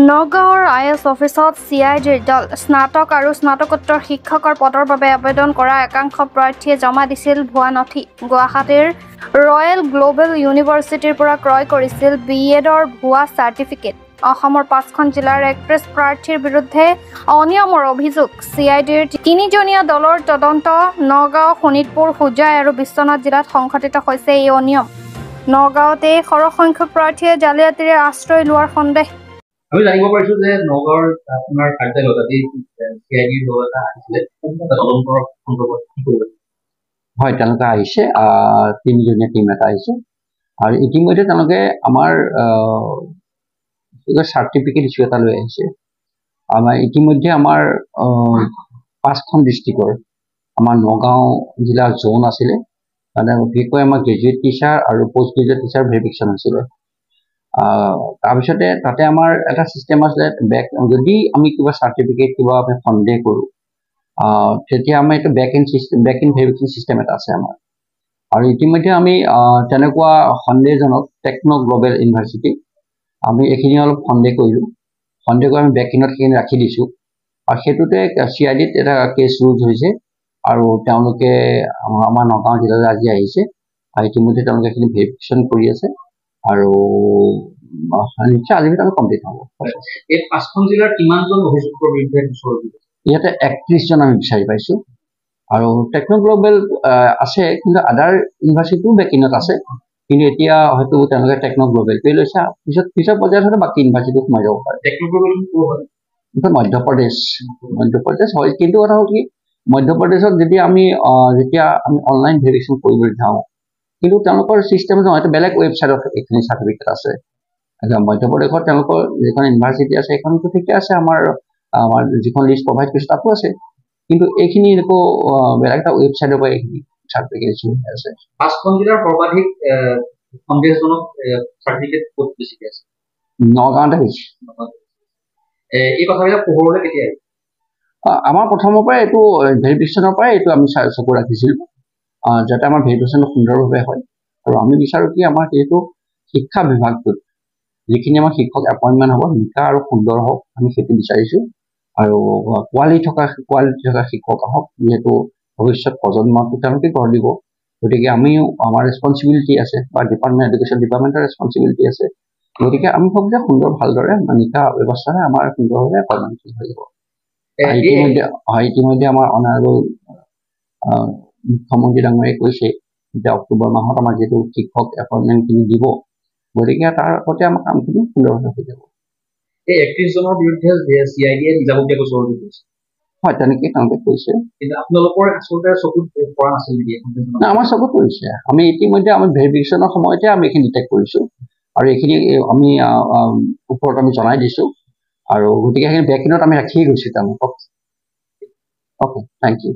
নগাঁৱৰ IS অফিচত CIDৰ দল স্নাতক আৰু স্নাতকোত্তৰ শিক্ষকৰ পদৰ বাবে আবেদন কৰা একাংশ প্ৰাৰ্থীয়ে জমা দিছিল ভুৱা নথি। গুৱাহাটীৰ ৰয়েল গ্লোবেল ইউনিভাৰ্চিটিৰ পৰা ক্ৰয় কৰিছিল BEdৰ ভুৱা চাৰ্টিফিকেট। অসমৰ 5খন জিলাৰ 31 প্ৰাৰ্থীৰ বিৰুদ্ধে অনিয়মৰ অভিযোগ। CIDৰ 3জনীয়া দলৰ তদন্ত। নগাঁও, শোণিতপুৰ, হোজাই আৰু বিশ্বনাথ জিলাত সংঘটিত হৈছে এই অনিয়ম। নগাঁৱতে সৰহসংখ্যক প্ৰাৰ্থীয়ে জালিয়াতিৰে আশ্ৰয় লোৱাৰ সন্দেহ। আমি জানিব পাৰিছো যে নগাঁৱৰ আপোনাৰ কাৰ্যালয়ত আজি CIDৰ দল এটা আহিছিলে তদন্তৰ সন্দৰ্ভত কি কৰিব? হয়, তেওঁলোকে আহিছে, 3জনীয়া টিম এটা আহিছে আৰু ইতিমধ্যে তেওঁলোকে আমাৰ চাৰ্টিফিকেট ইছ্যু এটা লৈ আহিছে। আমাৰ ইতিমধ্যে আমাৰ 5খন ডিষ্ট্ৰিক্টৰ আমাৰ নগাঁও জিলা জোন আছিলে, বিশেষকৈ আমাৰ গ্ৰেজুৱেট টিচাৰ আৰু পষ্ট গ্ৰেজুৱেট টিচাৰ ভেৰিফিকেশ্যন হৈছিলে। তাৰপিছতে তাতে আমাৰ এটা চিষ্টেম আছে, যদি আমি কিবা চাৰ্টিফিকেট কিবা আমি সন্দেহ কৰোঁ তেতিয়া আমাৰ এইটো বেক এণ্ড ভেৰিফিকেশ্যন চিষ্টেম এটা আছে আমাৰ। আৰু ইতিমধ্যে আমি তেনেকুৱা সন্দেহজনক টেকন' গ্ল'বেল ইউনিভাৰ্চিটি আমি এইখিনি অলপ সন্দেহ কৰিলোঁ। সন্দেহ কৰি আমি বেক এণ্ডত সেইখিনি ৰাখি দিছোঁ আৰু সেইটোতে CIDত এটা কেছ ৰুজ হৈছে আৰু তেওঁলোকে আমাৰ নগাঁও জিলালৈ আজি আহিছে আৰু ইতিমধ্যে তেওঁলোকে এইখিনি ভেৰিফিকেশ্যন কৰি আছে আৰু নিশ্চয় আজিৰ ভিতৰত কমপ্লিট হ'ব। এই 5খন জিলাৰ কিমানজন অভিযুক্তৰ বিৰুদ্ধে গোচৰ ৰুজু? ইয়াতে 31জন আমি বিচাৰি পাইছোঁ আৰু টেকন' গ্ল'বেল আছে, কিন্তু আদাৰ ইউনিভাৰ্চিটিও বেকিঙত আছে, কিন্তু এতিয়া হয়তো তেওঁলোকে টেকন' গ্ল'বেলটোৱে লৈছে। পিছৰ পৰ্যায়ত হয়তো বাকী ইউনিভাৰ্চিটিও সোমাই যাব পাৰে। টেকন' গ্ল'বেল ক'ৰ হয়? মধ্যপ্ৰদেশ হয়, কিন্তু কথা হ'ল কি মধ্যপ্ৰদেশত যেতিয়া আমি অনলাইন ভেৰিফিকেশ্যন কৰিবলৈ যাওঁ, কিন্তু তেওঁলোকৰ চিষ্টেম নহয়, বেলেগ ৱেবছাইটত এইখিনি চাৰ্টিফিকেট আছে। মধ্যপ্ৰদেশত তেওঁলোকৰ যিখন ইউনিভাৰ্চিটি আছে সেইখনতো ঠিকে আছে, আমাৰ যিখন লিষ্ট প্ৰভাইড কৰিছে তাতো আছে, কিন্তু এইখিনি একো বেলেগ এটা ৱেবছাইটৰ পৰা এইখিনি চাৰ্টিফিকেট আছে। 5খন জিলাৰ সৰ্বাধিক সন্দেহজনক চাৰ্টিফিকেট ক'ত বেছিকৈ আছে? নগাঁৱতে হৈছে। এই কথাবিলাক পোহৰলৈ কেতিয়া আহিব? আমাৰ প্ৰথমৰ পৰাই এইটো ভেৰিফিকেশ্যনৰ পৰাই এইটো আমি চকু ৰাখিছিলোঁ যাতে আমাৰ ভেৰিফিকেশ্যন সুন্দৰভাৱে হয়। আৰু আমি বিচাৰোঁ কি আমাৰ যিহেতু শিক্ষা বিভাগটোত যিখিনি আমাৰ শিক্ষক এপইণ্টমেণ্ট হ'ব নিকা আৰু সুন্দৰ হওক, আমি সেইটো বিচাৰিছোঁ। আৰু কোৱালিটি থকা শিক্ষক আহক, যিহেতু ভৱিষ্যত প্ৰজন্মটো তেওঁলোকে গঢ় দিব। গতিকে আমিও আমাৰ ৰেছপনচিবিলিটি আছে বা এডুকেশ্যন ডিপাৰ্টমেণ্টৰ ৰেছপনচিবিলিটি আছে। গতিকে আমি ভাবোঁ যে ভালদৰে নিকা ব্যৱস্থাৰে আমাৰ সুন্দৰভাৱে এপইণ্টমেণ্ট হৈ যাব। ইতিমধ্যে আমাৰ অনাৰেবল মুখ্যমন্ত্ৰী ডাঙৰীয়াই কৈছে যে অক্টোবৰ মাহত আমাৰ যিটো শিক্ষক এপইণ্টমেণ্টখিনি দিব, গতিকে তাৰ আগতে আমাৰ কামখিনি সুন্দৰভাৱে হৈ যাব। এই 31জনৰ বিৰুদ্ধে CIDয়ে নিজাববীয়া গোচৰ ৰুজু কৰিছে? হয়, তেনেকৈ তেওঁলোকে কৈছে। কিন্তু আপোনালোকৰ আচলতে চকুত পৰা নাছিল নেকি? আমাৰ চকুত পৰিছে। আমি ইতিমধ্যে আমি ভেৰিফিকেশ্যনৰ সময়তে আমি এইখিনি ডিটেক্ট কৰিছোঁ আৰু এইখিনি আমি ওপৰত আমি জনাই দিছোঁ আৰু গতিকে সেইখিনি বেক এণ্ডত আমি ৰাখিয়ে গৈছোঁ তেওঁলোকক। Okay, thank U.